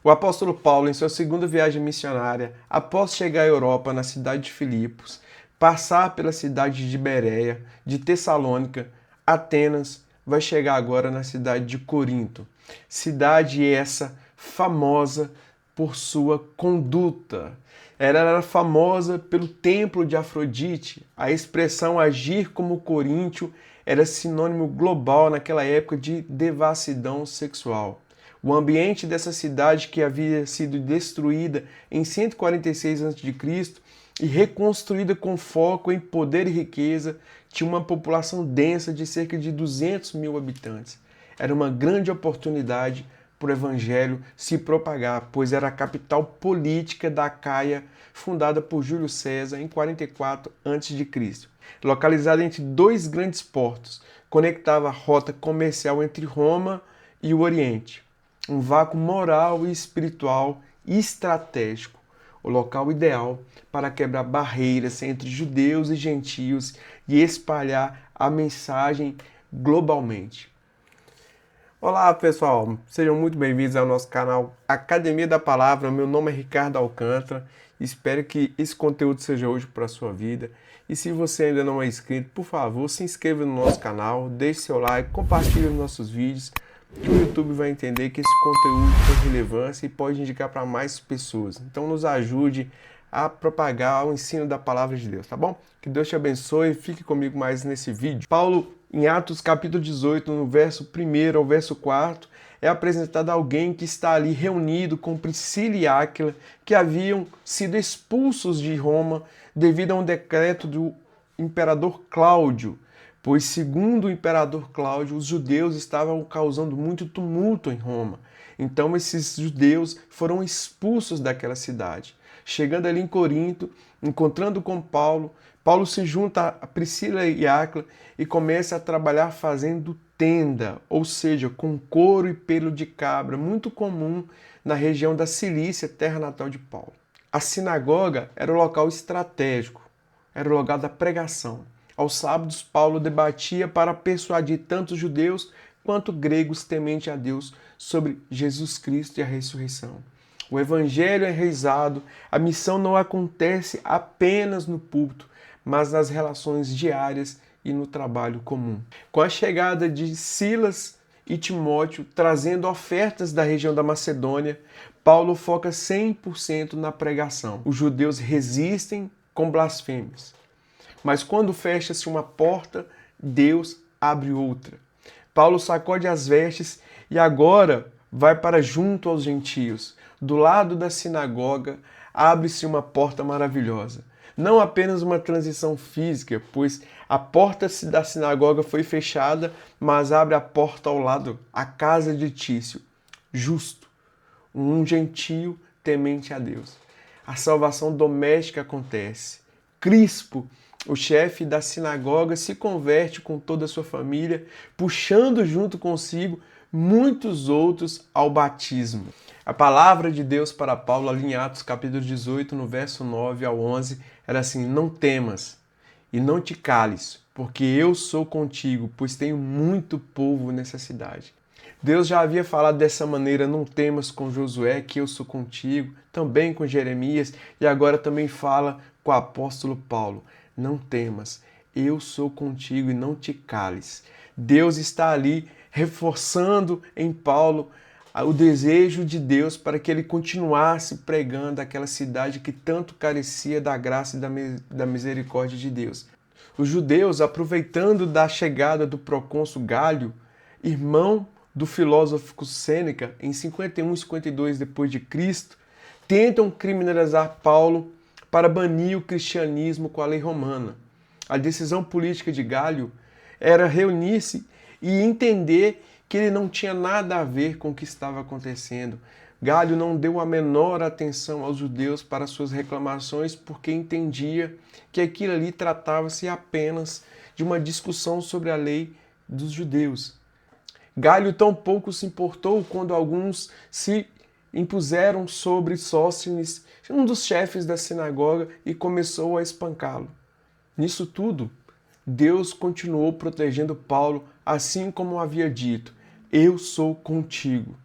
O apóstolo Paulo, em sua segunda viagem missionária, após chegar à Europa, na cidade de Filipos, passar pela cidade de Bereia, de Tessalônica, Atenas, vai chegar agora na cidade de Corinto. Cidade essa famosa por sua conduta. Ela era famosa pelo templo de Afrodite. A expressão agir como coríntio era sinônimo global naquela época de devassidão sexual. O ambiente dessa cidade, que havia sido destruída em 146 a.C. e reconstruída com foco em poder e riqueza, tinha uma população densa de cerca de 200 mil habitantes. Era uma grande oportunidade para o evangelho se propagar, pois era a capital política da Acaia, fundada por Júlio César em 44 a.C. Localizada entre dois grandes portos, conectava a rota comercial entre Roma e o Oriente. Um vácuo moral e espiritual estratégico, o local ideal para quebrar barreiras entre judeus e gentios e espalhar a mensagem globalmente. Olá pessoal, sejam muito bem-vindos ao nosso canal Academia da Palavra. Meu nome é Ricardo Alcântara, espero que esse conteúdo seja útil para a sua vida. E se você ainda não é inscrito, por favor, se inscreva no nosso canal, deixe seu like, compartilhe os nossos vídeos, que o YouTube vai entender que esse conteúdo tem relevância e pode indicar para mais pessoas. Então nos ajude a propagar o ensino da palavra de Deus, tá bom? Que Deus te abençoe e fique comigo mais nesse vídeo. Paulo, em Atos capítulo 18, no verso 1 ao verso 4, é apresentado alguém que está ali reunido com Priscila e Áquila, que haviam sido expulsos de Roma devido a um decreto do imperador Cláudio, pois, segundo o imperador Cláudio, os judeus estavam causando muito tumulto em Roma. Então esses judeus foram expulsos daquela cidade. Chegando ali em Corinto, encontrando com Paulo, Paulo se junta a Priscila e Áquila e começa a trabalhar fazendo tenda, ou seja, com couro e pelo de cabra, muito comum na região da Cilícia, terra natal de Paulo. A sinagoga era o local estratégico, era o lugar da pregação. Aos sábados, Paulo debatia para persuadir tanto judeus quanto gregos temente a Deus sobre Jesus Cristo e a ressurreição. O evangelho é enraizado, a missão não acontece apenas no púlpito, mas nas relações diárias e no trabalho comum. Com a chegada de Silas e Timóteo, trazendo ofertas da região da Macedônia, Paulo foca 100% na pregação. Os judeus resistem com blasfêmias. Mas quando fecha-se uma porta, Deus abre outra. Paulo sacode as vestes e agora vai para junto aos gentios. Do lado da sinagoga, abre-se uma porta maravilhosa. Não apenas uma transição física, pois a porta da sinagoga foi fechada, mas abre a porta ao lado, a casa de Tício, justo, um gentio temente a Deus. A salvação doméstica acontece. Crispo, o chefe da sinagoga, se converte com toda a sua família, puxando junto consigo muitos outros ao batismo. A palavra de Deus para Paulo, ali em Atos capítulo 18, no verso 9 ao 11, era assim: não temas e não te cales, porque eu sou contigo, pois tenho muito povo nessa cidade. Deus já havia falado dessa maneira: não temas, com Josué, que eu sou contigo, também com Jeremias, e agora também fala com o apóstolo Paulo: não temas, eu sou contigo e não te cales. Deus está ali reforçando em Paulo o desejo de Deus para que ele continuasse pregando aquela cidade que tanto carecia da graça e da misericórdia de Deus. Os judeus, aproveitando da chegada do procônsul Gálio, irmão do filósofo Sêneca, em 51 e 52 d.C., tentam criminalizar Paulo para banir o cristianismo com a lei romana. A decisão política de Gálio era reunir-se e entender que ele não tinha nada a ver com o que estava acontecendo. Gálio não deu a menor atenção aos judeus para suas reclamações, porque entendia que aquilo ali tratava-se apenas de uma discussão sobre a lei dos judeus. Gálio tampouco se importou quando alguns se impuseram sobre Sóstenes, um dos chefes da sinagoga, e começou a espancá-lo. Nisso tudo, Deus continuou protegendo Paulo, assim como havia dito: eu sou contigo.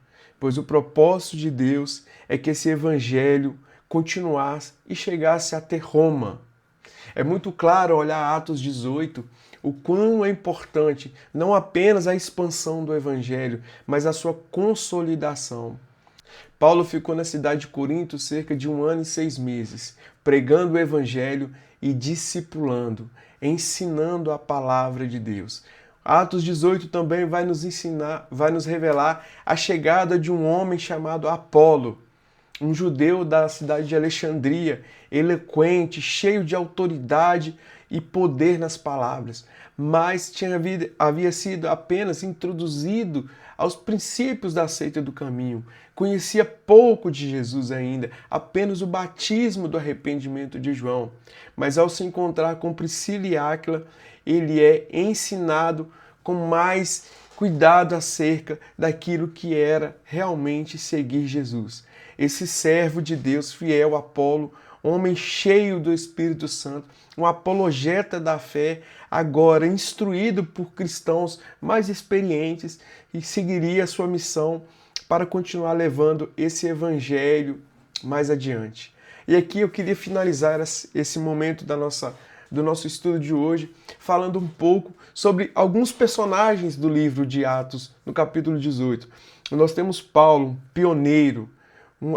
pois o propósito de Deus é que esse evangelho continuasse e chegasse até Roma. É muito claro olhar Atos 18, o quão é importante não apenas a expansão do evangelho, mas a sua consolidação. Paulo ficou na cidade de Corinto cerca de 1 ano e 6 meses, pregando o evangelho e discipulando, ensinando a palavra de Deus. Atos 18 também vai nos ensinar, vai nos revelar a chegada de um homem chamado Apolo, um judeu da cidade de Alexandria, eloquente, cheio de autoridade e poder nas palavras, mas havia sido apenas introduzido aos princípios da seita do caminho. Conhecia pouco de Jesus ainda, apenas o batismo do arrependimento de João. Mas ao se encontrar com Priscila e Áquila, ele é ensinado com mais cuidado acerca daquilo que era realmente seguir Jesus. Esse servo de Deus, fiel Apolo, homem cheio do Espírito Santo, um apologeta da fé, agora instruído por cristãos mais experientes, e seguiria a sua missão para continuar levando esse evangelho mais adiante. E aqui eu queria finalizar esse momento do nosso estudo de hoje, falando um pouco sobre alguns personagens do livro de Atos, no capítulo 18. Nós temos Paulo, um pioneiro,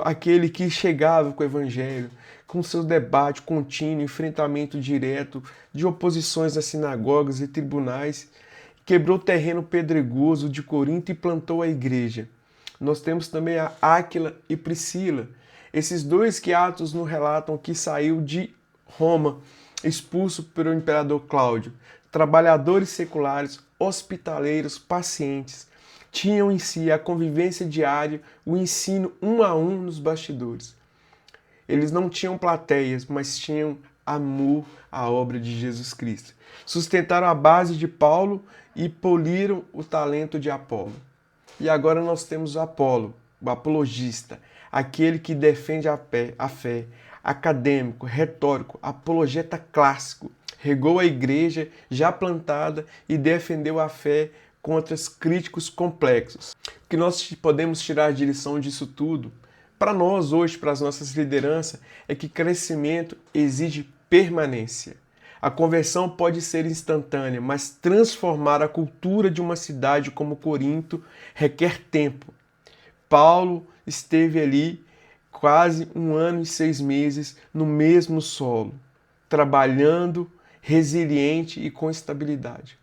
aquele que chegava com o evangelho, com seu debate contínuo, enfrentamento direto de oposições às sinagogas e tribunais, quebrou o terreno pedregoso de Corinto e plantou a igreja. Nós temos também a Áquila e Priscila, esses dois que Atos nos relatam que saiu de Roma, expulso pelo imperador Cláudio, trabalhadores seculares, hospitaleiros, pacientes, tinham em si a convivência diária, o ensino um a um nos bastidores. Eles não tinham plateias, mas tinham amor à obra de Jesus Cristo. Sustentaram a base de Paulo e poliram o talento de Apolo. E agora nós temos Apolo, o apologista, aquele que defende a fé, acadêmico, retórico, apologeta clássico, regou a igreja já plantada e defendeu a fé contra os críticos complexos. O que nós podemos tirar de lição disso tudo, para nós hoje, para as nossas lideranças, é que crescimento exige permanência. A conversão pode ser instantânea, mas transformar a cultura de uma cidade como Corinto requer tempo. Paulo esteve ali quase 1 ano e 6 meses no mesmo solo, trabalhando, resiliente e com estabilidade.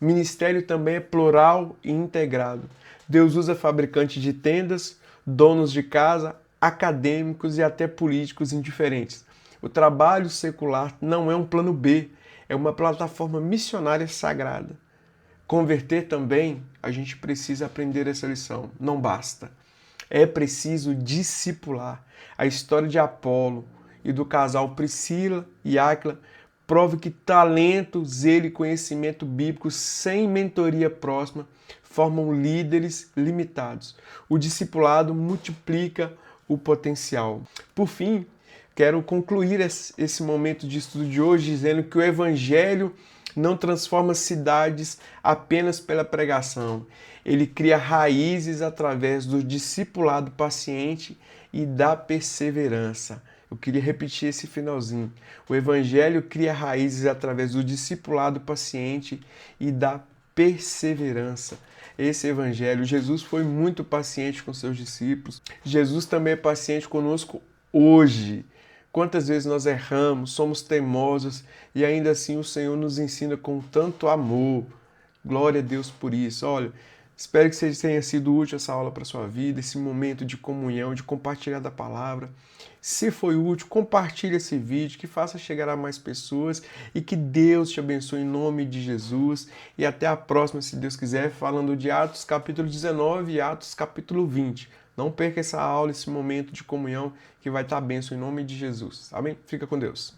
Ministério também é plural e integrado. Deus usa fabricantes de tendas, donos de casa, acadêmicos e até políticos indiferentes. O trabalho secular não é um plano B, é uma plataforma missionária sagrada. Converter também, a gente precisa aprender essa lição, não basta. É preciso discipular. A história de Apolo e do casal Priscila e Áquila prova que talento, zelo e conhecimento bíblico sem mentoria próxima formam líderes limitados. O discipulado multiplica o potencial. Por fim, quero concluir esse momento de estudo de hoje dizendo que o Evangelho não transforma cidades apenas pela pregação. Ele cria raízes através do discipulado paciente e da perseverança. Eu queria repetir esse finalzinho. O Evangelho cria raízes através do discipulado paciente e da perseverança. Esse Evangelho, Jesus foi muito paciente com seus discípulos. Jesus também é paciente conosco hoje. Quantas vezes nós erramos, somos teimosos e ainda assim o Senhor nos ensina com tanto amor. Glória a Deus por isso. Olha, espero que tenha sido útil essa aula para a sua vida, esse momento de comunhão, de compartilhar da palavra. Se foi útil, compartilhe esse vídeo, que faça chegar a mais pessoas e que Deus te abençoe em nome de Jesus. E até a próxima, se Deus quiser, falando de Atos capítulo 19 e Atos capítulo 20. Não perca essa aula, esse momento de comunhão que vai estar bênção em nome de Jesus. Amém? Fica com Deus.